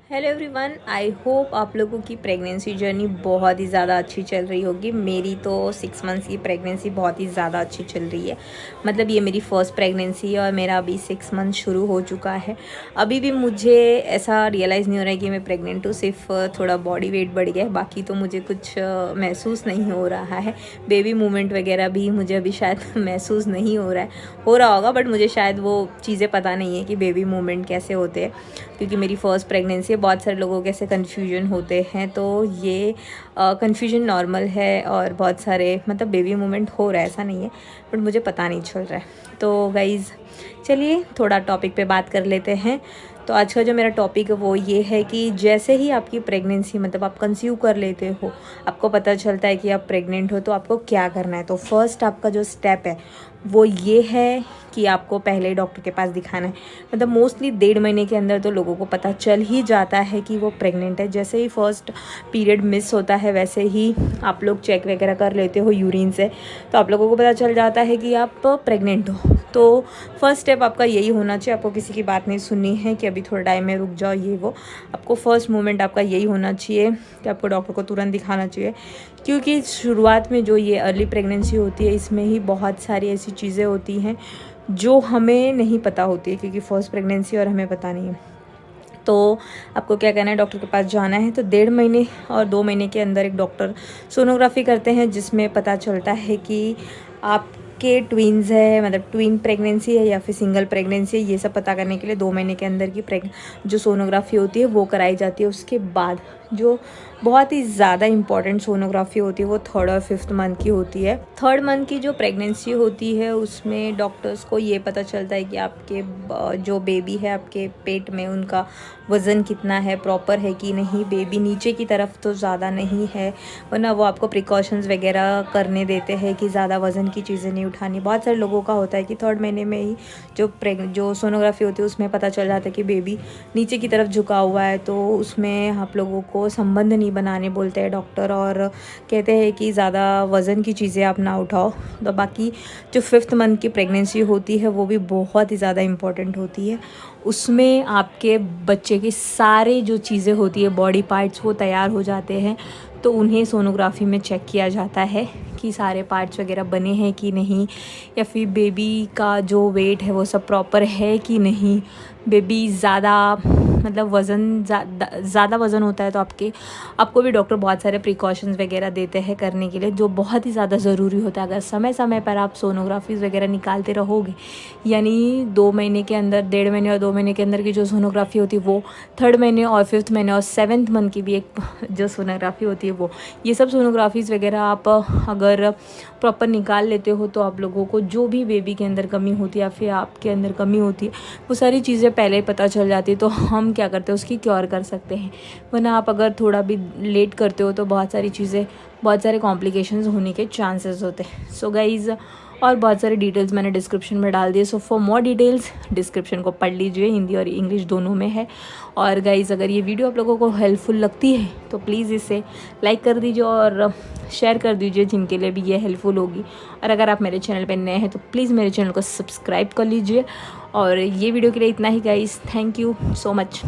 Hello everyone, I hope आप लोगों की प्रेगनेंसी जर्नी बहुत ही ज़्यादा अच्छी चल रही होगी। मेरी तो 6 मंथ्स की प्रेगनेंसी बहुत ही ज़्यादा अच्छी चल रही है। मतलब ये मेरी फर्स्ट प्रेगनेंसी है और मेरा अभी 6 मंथ शुरू हो चुका है। अभी भी मुझे ऐसा रियलाइज़ नहीं हो रहा है कि मैं प्रेग्नेंट हूँ। सिर्फ थोड़ा बॉडी वेट बढ़ गया है, बाकी तो मुझे कुछ महसूस नहीं हो रहा है। बेबी मूवमेंट वगैरह भी मुझे अभी शायद महसूस नहीं हो रहा है। हो रहा होगा बट मुझे शायद वो चीज़ें पता नहीं है कि बेबी मूवमेंट कैसे होते हैं, क्योंकि मेरी फ़र्स्ट प्रेगनेंसी है। बहुत सारे लोगों के ऐसे कन्फ्यूजन होते हैं, तो ये कन्फ्यूजन नॉर्मल है। और बहुत सारे मतलब बेबी मूवमेंट हो रहा है, ऐसा नहीं है, बट मुझे पता नहीं चल रहा है। तो गाइज़ चलिए थोड़ा टॉपिक पे बात कर लेते हैं। तो आज का जो मेरा टॉपिक है वो ये है कि जैसे ही आपकी प्रेगनेंसी मतलब आप कंसीव कर लेते हो, आपको पता चलता है कि आप प्रेग्नेंट हो, तो आपको क्या करना है। तो फर्स्ट आपका जो स्टेप है वो ये है कि आपको पहले डॉक्टर के पास दिखाना है। मतलब मोस्टली 1.5 महीने के अंदर तो लोगों को पता चल ही जाता है कि वो प्रेग्नेंट है। जैसे ही फर्स्ट पीरियड मिस होता है वैसे ही आप लोग चेक वगैरह कर लेते हो यूरिन से, तो आप लोगों को पता चल जाता है कि आप प्रेग्नेंट हो। तो फर्स्ट स्टेप आपका यही होना चाहिए। आपको किसी की बात नहीं सुननी है कि अभी थोड़ा टाइम में रुक जाओ ये वो। आपको फर्स्ट मोमेंट आपका यही होना चाहिए कि आपको डॉक्टर को तुरंत दिखाना चाहिए, क्योंकि शुरुआत में जो ये अर्ली प्रेगनेंसी होती है इसमें ही बहुत सारी ऐसी चीज़ें होती हैं जो हमें नहीं पता होती है, क्योंकि फर्स्ट प्रेगनेंसी और हमें पता नहीं है। तो आपको क्या करना है, डॉक्टर के पास जाना है। तो 1.5 महीने और 2 महीने के अंदर एक डॉक्टर सोनोग्राफी करते हैं, जिसमें पता चलता है कि आपके ट्विन्स है, मतलब ट्विन प्रेगनेंसी है या फिर सिंगल प्रेगनेंसी है। ये सब पता करने के लिए 2 महीने के अंदर की जो सोनोग्राफी होती है वो कराई जाती है। उसके बाद जो बहुत ही ज़्यादा इंपॉर्टेंट सोनोग्राफी होती है वो 3rd और 5th मंथ की होती है। 3rd मंथ की जो प्रेगनेंसी होती है उसमें डॉक्टर्स को ये पता चलता है कि आपके जो बेबी है आपके पेट में, उनका वज़न कितना है, प्रॉपर है कि नहीं, बेबी नीचे की तरफ तो ज़्यादा नहीं है, वरना वो आपको प्रिकॉशंस वगैरह करने देते हैं कि ज़्यादा वज़न की चीज़ें नहीं उठानी। बहुत सारे लोगों का होता है कि 3rd महीने में ही जो सोनोग्राफी होती है उसमें पता चल जाता है कि बेबी नीचे की तरफ झुका हुआ है। तो उसमें आप लोगों को संबंध नहीं बनाने बोलते हैं डॉक्टर, और कहते हैं कि ज़्यादा वज़न की चीज़ें आप ना उठाओ। तो बाकी जो 5th मंथ की प्रेगनेंसी होती है वो भी बहुत ही ज़्यादा इम्पॉर्टेंट होती है। उसमें आपके बच्चे की सारी जो चीज़ें होती है, बॉडी पार्ट्स, वो तैयार हो जाते हैं। तो उन्हें सोनोग्राफी में चेक किया जाता है कि सारे पार्ट्स वगैरह बने हैं कि नहीं, या फिर बेबी का जो वेट है वो सब प्रॉपर है कि नहीं। बेबी ज़्यादा मतलब वज़न ज़्यादा वज़न होता है तो आपको भी डॉक्टर बहुत सारे प्रिकॉशंस वगैरह देते हैं करने के लिए, जो बहुत ही ज़्यादा ज़रूरी होता है। अगर समय समय पर आप सोनोग्राफीज़ वगैरह निकालते रहोगे, यानी 2 महीने के अंदर, 1.5 महीने और 2 महीने के अंदर की जो सोनोग्राफी होती है वो 3rd महीने और 5th महीने और 7th मंथ की भी एक जो सोनोग्राफी होती है वो, ये सब सोनोग्राफीज़ वगैरह आप अगर प्रॉपर निकाल लेते हो तो आप लोगों को जो भी बेबी के अंदर कमी होती है या फिर आपके अंदर कमी होती है वो सारी चीज़ें पहले ही पता चल जाती है। तो हम क्या करते हैं, उसकी क्योर कर सकते हैं। वरना आप अगर थोड़ा भी लेट करते हो तो बहुत सारी चीज़ें, बहुत सारे कॉम्प्लिकेशंस होने के चांसेस होते हैं। सो गाइज़, और बहुत सारे डिटेल्स मैंने डिस्क्रिप्शन में डाल दिए। So for more details description को पढ़ लीजिए, हिंदी और इंग्लिश दोनों में है। और गाइज़, अगर ये वीडियो आप लोगों को हेल्पफुल लगती है तो प्लीज़ इसे लाइक कर दीजिए और शेयर कर दीजिए जिनके लिए भी ये हेल्पफुल होगी। और अगर आप मेरे चैनल पर नए हैं तो प्लीज़ मेरे चैनल को सब्सक्राइब कर लीजिए। और ये वीडियो के लिए इतना ही guys, thank you so much.